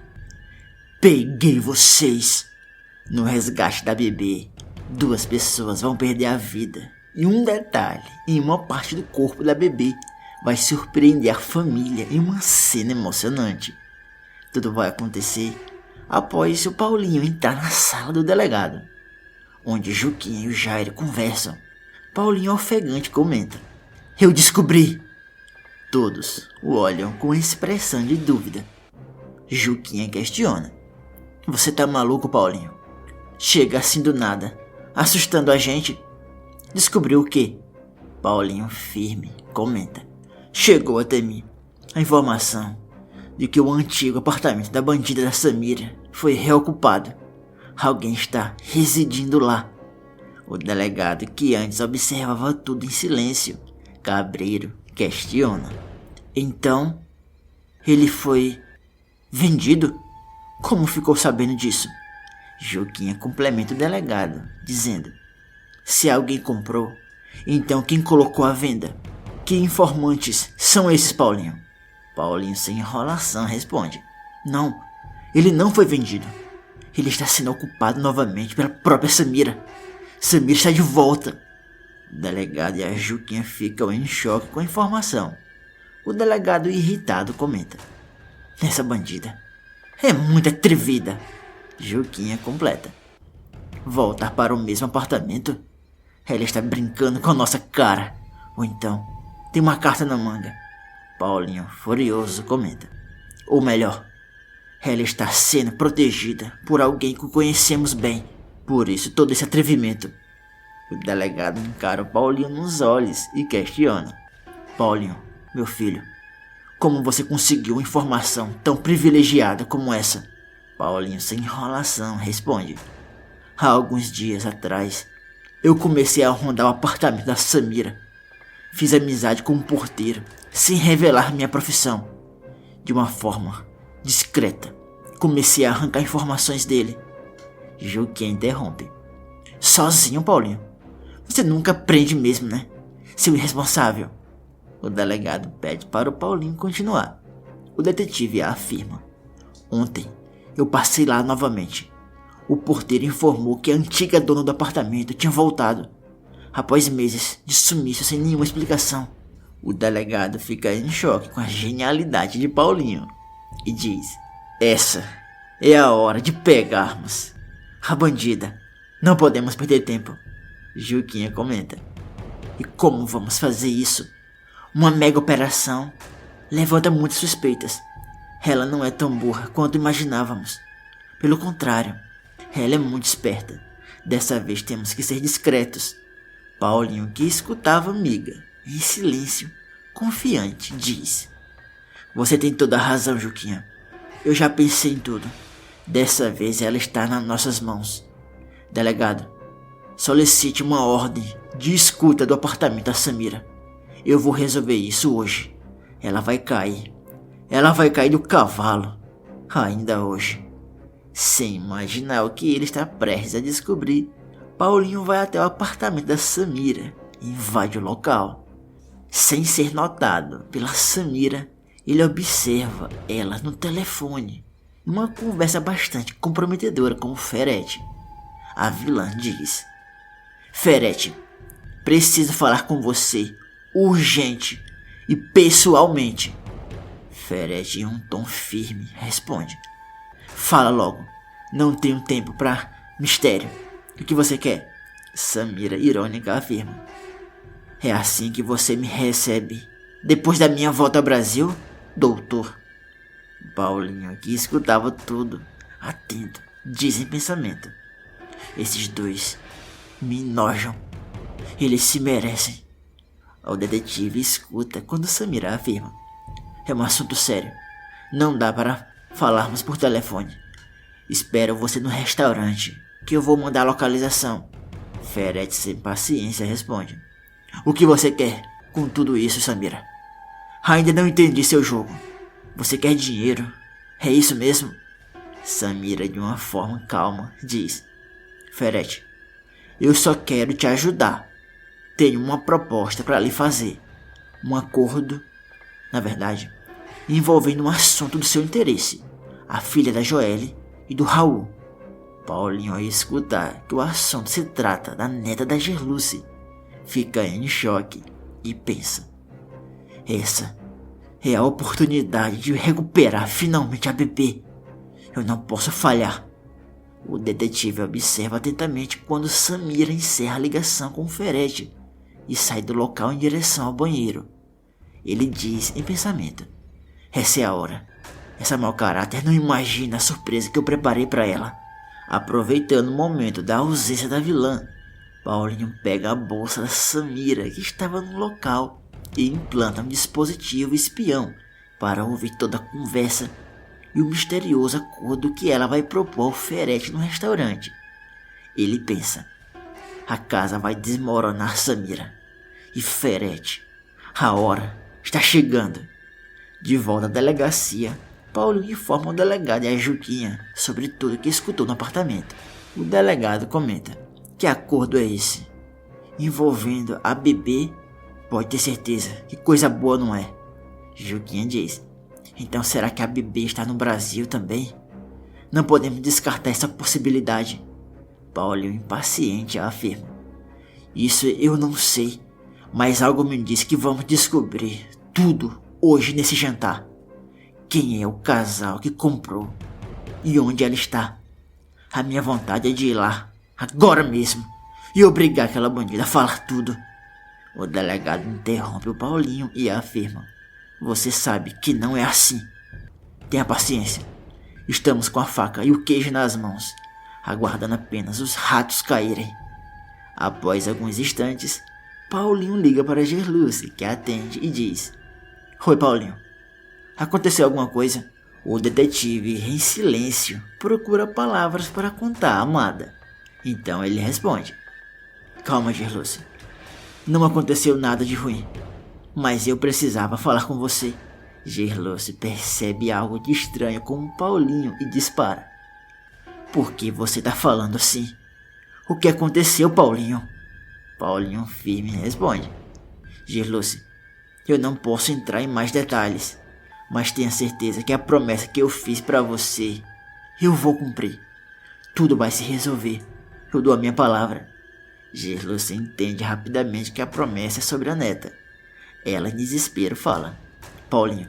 Peguei vocês! No resgate da bebê, 2 pessoas vão perder a vida. E um detalhe, em uma parte do corpo da bebê, vai surpreender a família em uma cena emocionante. Tudo vai acontecer após o Paulinho entrar na sala do delegado, onde Juquinha e o Jairo conversam. Paulinho ofegante comenta: eu descobri! Todos o olham com expressão de dúvida. Juquinha questiona: você tá maluco, Paulinho? Chega assim do nada, assustando a gente. Descobriu o quê? Paulinho firme comenta: chegou até mim a informação de que o antigo apartamento da bandida da Samira foi reocupado. Alguém está residindo lá. O delegado, que antes observava tudo em silêncio, cabreiro, questiona: então, ele foi vendido? Como ficou sabendo disso? Juquinha complementa o delegado, dizendo: se alguém comprou, então quem colocou à venda? Que informantes são esses, Paulinho? Paulinho, sem enrolação, responde: não, ele não foi vendido. Ele está sendo ocupado novamente pela própria Samira. Samira está de volta. O delegado e a Juquinha ficam em choque com a informação. O delegado, irritado, comenta: essa bandida é muito atrevida. Juquinha completa: voltar para o mesmo apartamento? Ela está brincando com a nossa cara. Ou então, tem uma carta na manga. Paulinho, furioso, comenta: ou melhor, ela está sendo protegida por alguém que conhecemos bem. Por isso todo esse atrevimento. O delegado encara o Paulinho nos olhos e questiona: Paulinho, meu filho, como você conseguiu uma informação tão privilegiada como essa? Paulinho, sem enrolação, responde: há alguns dias atrás, eu comecei a rondar o apartamento da Samira. Fiz amizade com um porteiro, sem revelar minha profissão. De uma forma discreta, comecei a arrancar informações dele. Juquinha interrompe: sozinho, Paulinho? Você nunca aprende mesmo, né, seu irresponsável? O delegado pede para o Paulinho continuar. O detetive afirma: ontem eu passei lá novamente. O porteiro informou que a antiga dona do apartamento tinha voltado, após meses de sumiço sem nenhuma explicação. O delegado fica em choque com a genialidade de Paulinho e diz: essa é a hora de pegarmos a bandida. Não podemos perder tempo. Juquinha comenta: e como vamos fazer isso? Uma mega operação levanta muitas suspeitas. Ela não é tão burra quanto imaginávamos. Pelo contrário, ela é muito esperta. Dessa vez temos que ser discretos. Paulinho, que escutava a amiga em silêncio, confiante, diz: você tem toda a razão, Juquinha. Eu já pensei em tudo. Dessa vez ela está nas nossas mãos. Delegado, solicite uma ordem de escuta do apartamento da Samira. Eu vou resolver isso hoje. Ela vai cair. Ela vai cair do cavalo. Ainda hoje. Sem imaginar o que ele está prestes a descobrir, Paulinho vai até o apartamento da Samira e invade o local. Sem ser notado pela Samira, ele observa ela no telefone, uma conversa bastante comprometedora com o Ferret. A vilã diz: Ferret, preciso falar com você, urgente e pessoalmente. Ferret, em um tom firme, responde: Fala logo, não tenho tempo pra mistério. O que você quer? Samira, irônica, afirma: É assim que você me recebe depois da minha volta ao Brasil, doutor? Paulinho, que escutava tudo, atento, diz em pensamento: Esses dois me enojam. Eles se merecem. O detetive escuta quando Samira afirma: É um assunto sério. Não dá para falarmos por telefone. Espero você no restaurante, que eu vou mandar a localização. Ferret, sem paciência, responde: O que você quer com tudo isso, Samira? Ainda não entendi seu jogo. Você quer dinheiro? É isso mesmo? Samira, de uma forma calma, diz: Ferret, eu só quero te ajudar. Tenho uma proposta para lhe fazer. Um acordo, na verdade, envolvendo um assunto do seu interesse. A filha da Joelle e do Raul. Paulinho, ao escutar que o assunto se trata da neta da Gerluce, fica em choque e pensa: Essa é a oportunidade de recuperar finalmente a bebê. Eu não posso falhar. O detetive observa atentamente quando Samira encerra a ligação com o Ferret e sai do local em direção ao banheiro. Ele diz em pensamento: Essa é a hora. Essa mau caráter não imagina a surpresa que eu preparei para ela. Aproveitando o momento da ausência da vilã, Paulinho pega a bolsa da Samira, que estava no local, e implanta um dispositivo espião para ouvir toda a conversa e o misterioso acordo que ela vai propor ao Ferret no restaurante. Ele pensa: a casa vai desmoronar Samira. E Ferret, a hora está chegando. De volta à delegacia, Paulinho informa o delegado e a Juquinha sobre tudo que escutou no apartamento. O delegado comenta: Que acordo é esse? Envolvendo a bebê? Pode ter certeza que coisa boa não é. Juquinha diz: Então será que a bebê está no Brasil também? Não podemos descartar essa possibilidade. Paulinho, impaciente, afirma: Isso eu não sei, mas algo me diz que vamos descobrir tudo hoje nesse jantar. Quem é o casal que comprou e onde ela está? A minha vontade é de ir lá, agora mesmo, e obrigar aquela bandida a falar tudo. O delegado interrompe o Paulinho e afirma: Você sabe que não é assim. Tenha paciência. Estamos com a faca e o queijo nas mãos, aguardando apenas os ratos caírem. Após alguns instantes, Paulinho liga para Gerluce, que atende e diz: Oi, Paulinho. Aconteceu alguma coisa? O detetive, em silêncio, procura palavras para contar a amada. Então ele responde: Calma, Gerluce. Não aconteceu nada de ruim, mas eu precisava falar com você. Gerluce percebe algo de estranho com o Paulinho e dispara: Por que você tá falando assim? O que aconteceu, Paulinho? Paulinho firme responde: Gerluce, eu não posso entrar em mais detalhes, mas tenha certeza que a promessa que eu fiz para você, eu vou cumprir. Tudo vai se resolver. Eu dou a minha palavra. Gerluce entende rapidamente que a promessa é sobre a neta. Ela, em desespero, fala: Paulinho,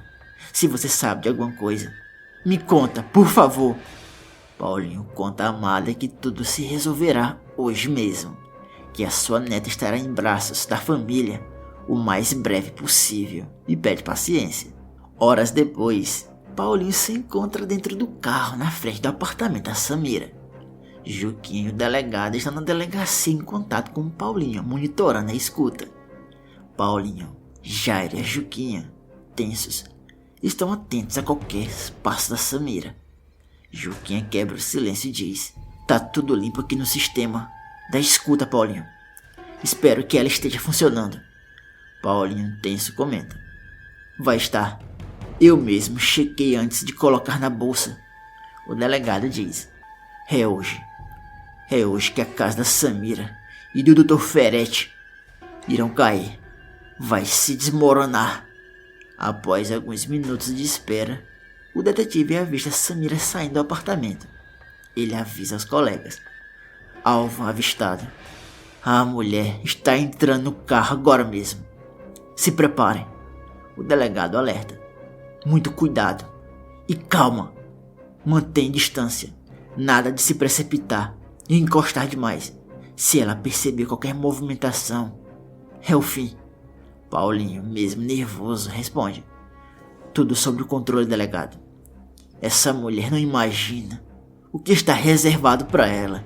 se você sabe de alguma coisa, me conta, por favor. Paulinho conta à amada que tudo se resolverá hoje mesmo, que a sua neta estará em braços da família o mais breve possível e pede paciência. Horas depois, Paulinho se encontra dentro do carro na frente do apartamento da Samira. Juquinha e o delegado estão na delegacia em contato com o Paulinho, monitorando a escuta. Paulinho, Jair e a Juquinha, tensos, estão atentos a qualquer passo da Samira. Juquinha quebra o silêncio e diz: Tá tudo limpo aqui no sistema da escuta, Paulinho. Espero que ela esteja funcionando. Paulinho, tenso, comenta: Vai estar. Eu mesmo chequei antes de colocar na bolsa. O delegado diz: É hoje. É hoje que a casa da Samira e do Dr. Ferret irão cair. Vai se desmoronar. Após alguns minutos de espera, o detetive avista Samira saindo do apartamento. Ele avisa aos colegas. Alvo avistado. A mulher está entrando no carro agora mesmo. Se preparem. O delegado alerta. Muito cuidado. E calma. Mantém distância. Nada de se precipitar e encostar demais. Se ela perceber qualquer movimentação, é o fim. Paulinho, mesmo nervoso, responde. Tudo sob o controle, delegado. Essa mulher não imagina o que está reservado para ela.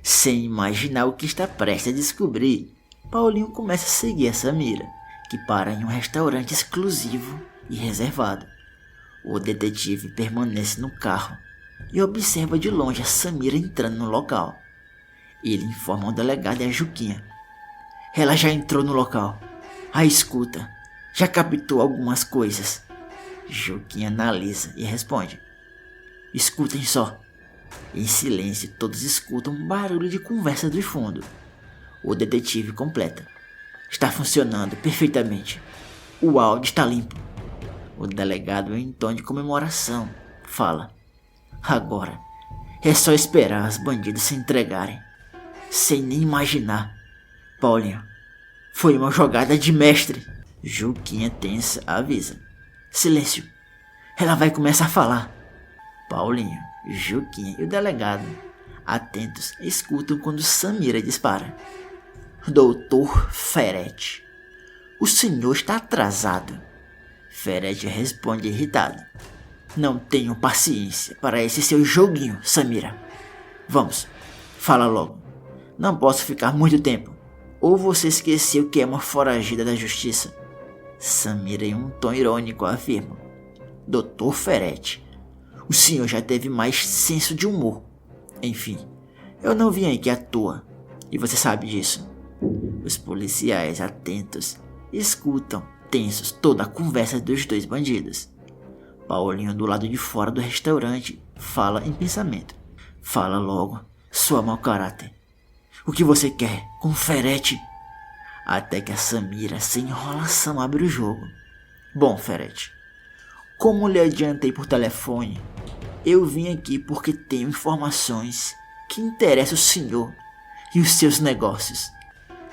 Sem imaginar o que está prestes a descobrir, Paulinho começa a seguir a Samira, que para em um restaurante exclusivo e reservado. O detetive permanece no carro e observa de longe a Samira entrando no local. Ele informa o delegado e a Juquinha. Ela já entrou no local. A escuta. Já captou algumas coisas. Juquinha analisa e responde. Escutem só. Em silêncio, todos escutam um barulho de conversa do fundo. O detetive completa. Está funcionando perfeitamente. O áudio está limpo. O delegado, em tom de comemoração, fala. Agora, é só esperar os bandidos se entregarem. Sem nem imaginar. Paulinho, foi uma jogada de mestre. Juquinha tensa avisa. Silêncio. Ela vai começar a falar. Paulinho, Juquinha e o delegado, atentos, escutam quando Samira dispara. Doutor Ferretti, o senhor está atrasado. Ferretti responde irritado. Não tenho paciência para esse seu joguinho, Samira. Vamos, fala logo. Não posso ficar muito tempo. Ou você esqueceu que é uma foragida da justiça? Samira, em um tom irônico, afirma. Doutor Ferretti, o senhor já teve mais senso de humor. Enfim, eu não vim aqui à toa, e você sabe disso. Os policiais, atentos, escutam, tensos, toda a conversa dos dois bandidos. Paulinho, do lado de fora do restaurante, fala em pensamento. Fala logo, sua mau caráter. O que você quer com o Ferretti? Até que a Samira, sem enrolação, abre o jogo. Bom, Ferretti, como lhe adiantei por telefone, eu vim aqui porque tenho informações que interessam o senhor e os seus negócios.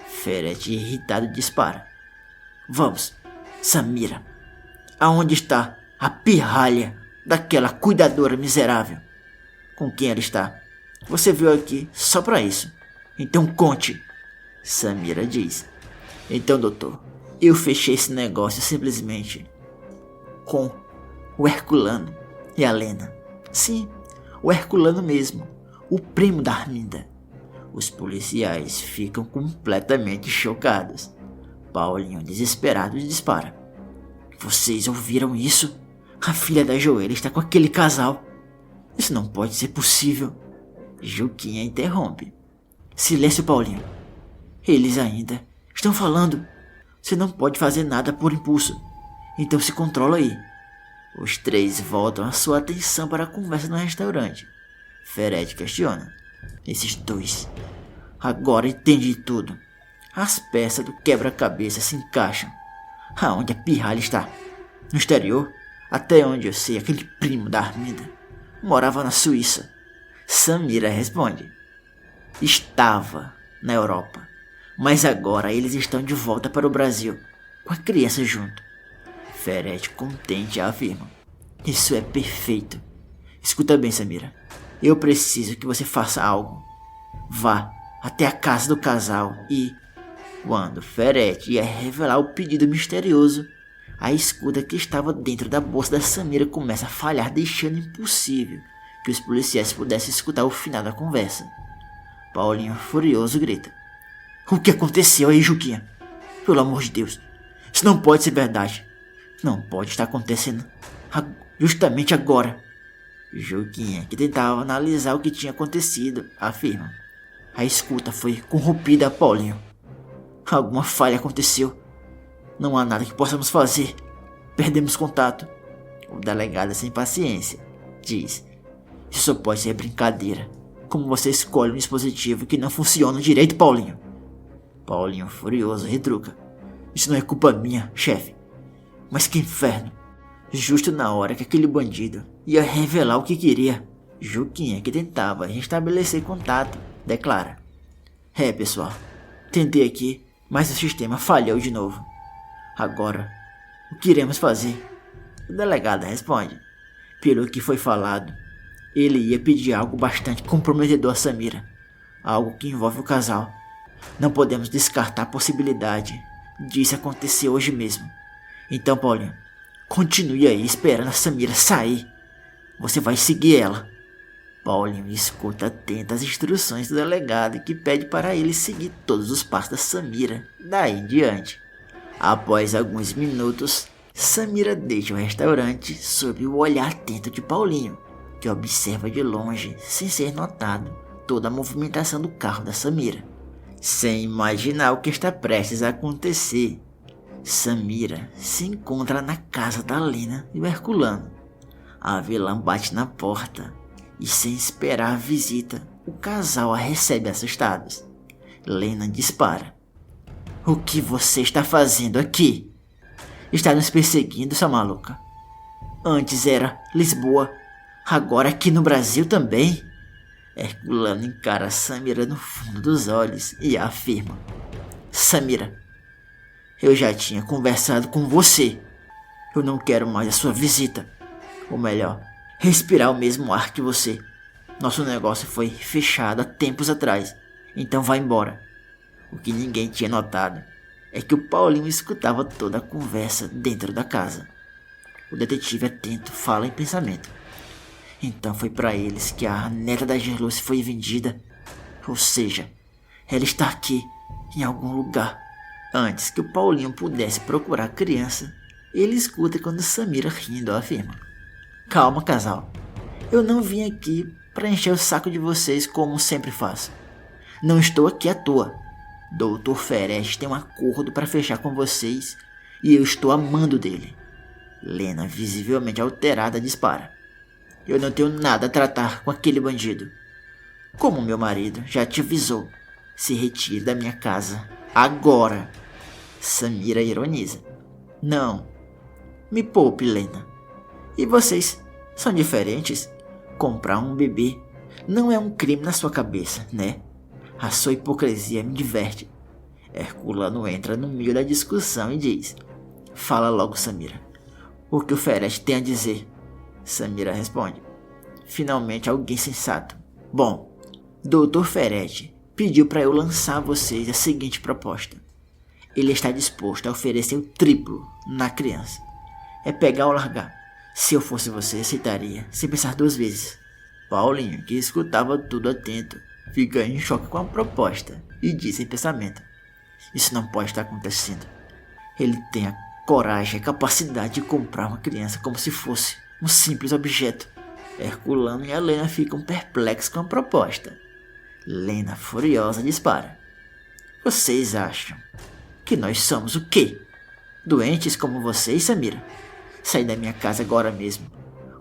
Ferretti, irritado, dispara. Vamos, Samira. Aonde está a pirralha daquela cuidadora miserável? Com quem ela está? Você veio aqui só para isso. Então conte. Samira diz. Então, doutor, eu fechei esse negócio simplesmente com o Herculano e a Lena. Sim, o Herculano mesmo, o primo da Arminda. Os policiais ficam completamente chocados. Paulinho, desesperado, dispara. Vocês ouviram isso? A filha da Joelha está com aquele casal. Isso não pode ser possível. Juquinha interrompe. Silêncio, Paulinho. Eles ainda estão falando. Você não pode fazer nada por impulso. Então se controla aí. Os três voltam a sua atenção para a conversa no restaurante. Ferretti questiona. Esses dois. Agora entendi tudo. As peças do quebra-cabeça se encaixam. Aonde a pirralha está? No exterior? Até onde eu sei, aquele primo da Arminda morava na Suíça. Samira responde. Estava na Europa. Mas agora eles estão de volta para o Brasil, com a criança junto. Ferretti, contente, afirma. Isso é perfeito. Escuta bem, Samira. Eu preciso que você faça algo. Vá até a casa do casal e... Quando Ferretti ia revelar o pedido misterioso, a escuta que estava dentro da bolsa da Samira começa a falhar, deixando impossível que os policiais pudessem escutar o final da conversa. Paulinho, furioso, grita. O que aconteceu aí, Juquinha? Pelo amor de Deus, isso não pode ser verdade. Não pode estar acontecendo justamente agora. Juquinha, que tentava analisar o que tinha acontecido, afirma. A escuta foi corrompida, Paulinho. Alguma falha aconteceu. Não há nada que possamos fazer. Perdemos contato. O delegado, sem paciência, diz. Isso só pode ser brincadeira. Como você escolhe um dispositivo que não funciona direito, Paulinho? Paulinho, furioso, retruca. Isso não é culpa minha, chefe. Mas que inferno! Justo na hora que aquele bandido ia revelar o que queria, Juquinha, que tentava restabelecer contato, declara: pessoal, tentei aqui, mas o sistema falhou de novo. Agora, o que iremos fazer? O delegado responde: pelo que foi falado, ele ia pedir algo bastante comprometedor a Samira, algo que envolve o casal. Não podemos descartar a possibilidade disso acontecer hoje mesmo. Então, Paulinho, continue aí esperando a Samira sair. Você vai seguir ela. Paulinho escuta atento as instruções do delegado, que pede para ele seguir todos os passos da Samira daí em diante. Após alguns minutos, Samira deixa o restaurante sob o olhar atento de Paulinho, que observa de longe, sem ser notado, toda a movimentação do carro da Samira. Sem imaginar o que está prestes a acontecer, Samira se encontra na casa da Lena e o Herculano. A vilã bate na porta e, sem esperar a visita, o casal a recebe assustados. Lena dispara: o que você está fazendo aqui? Está nos perseguindo, sua maluca? Antes era Lisboa, agora aqui no Brasil também? Herculano encara Samira no fundo dos olhos e afirma: Samira, eu já tinha conversado com você. Eu não quero mais a sua visita. Ou melhor, respirar o mesmo ar que você. Nosso negócio foi fechado há tempos atrás, então vá embora. O que ninguém tinha notado é que o Paulinho escutava toda a conversa dentro da casa. O detetive atento fala em pensamento: então foi para eles que a neta da Gerluce foi vendida. Ou seja, ela está aqui, em algum lugar. Antes que o Paulinho pudesse procurar a criança, ele escuta quando Samira, rindo, afirma: calma, casal. Eu não vim aqui para encher o saco de vocês como sempre faço. Não estou aqui à toa. Dr. Ferete tem um acordo para fechar com vocês e eu estou amando dele. Lena, visivelmente alterada, dispara: eu não tenho nada a tratar com aquele bandido. Como meu marido já te avisou, se retire da minha casa agora. Samira ironiza: não, me poupe, Lena. E vocês são diferentes? Comprar um bebê não é um crime na sua cabeça, né? A sua hipocrisia me diverte. Herculano entra no meio da discussão e diz: fala logo, Samira. O que o Ferete tem a dizer? Samira responde: finalmente alguém sensato. Bom, Dr. Ferete pediu para eu lançar a vocês a seguinte proposta. Ele está disposto a oferecer o triplo na criança. É pegar ou largar. Se eu fosse você, aceitaria, sem pensar duas vezes. Paulinho, que escutava tudo atento, fica em choque com a proposta e diz em pensamento: isso não pode estar acontecendo. Ele tem a coragem e a capacidade de comprar uma criança como se fosse um simples objeto. Herculano e a Lena ficam perplexos com a proposta. Lena, furiosa, dispara: vocês acham que nós somos o quê? Doentes como vocês, Samira? Sai da minha casa agora mesmo,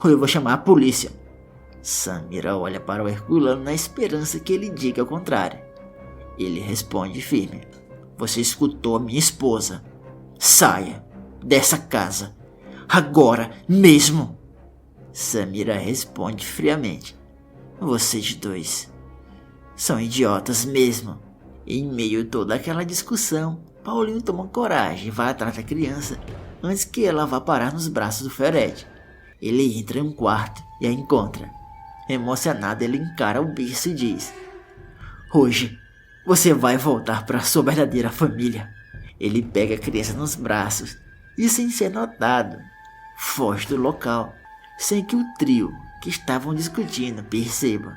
ou eu vou chamar a polícia. Samira olha para o Herculano na esperança que ele diga o contrário. Ele responde firme: você escutou a minha esposa. Saia dessa casa agora mesmo. Samira responde friamente: vocês dois são idiotas mesmo. Em meio a toda aquela discussão, Paulinho toma coragem e vai atrás da criança antes que ela vá parar nos braços do Ferete. Ele entra em um quarto e a encontra. Emocionado, ele encara o berço e diz: hoje você vai voltar para sua verdadeira família. Ele pega a criança nos braços e, sem ser notado, foge do local, sem que o trio que estavam discutindo perceba.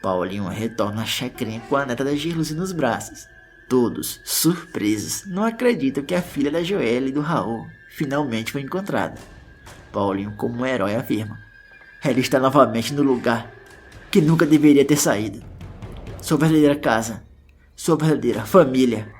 Paulinho retorna à chacrinha com a neta da Gerluce nos braços. Todos, surpresos, não acreditam que a filha da Joelle e do Raul finalmente foi encontrada. Paulinho, como um herói, afirma: ela está novamente no lugar que nunca deveria ter saído. Sua verdadeira casa, sua verdadeira família.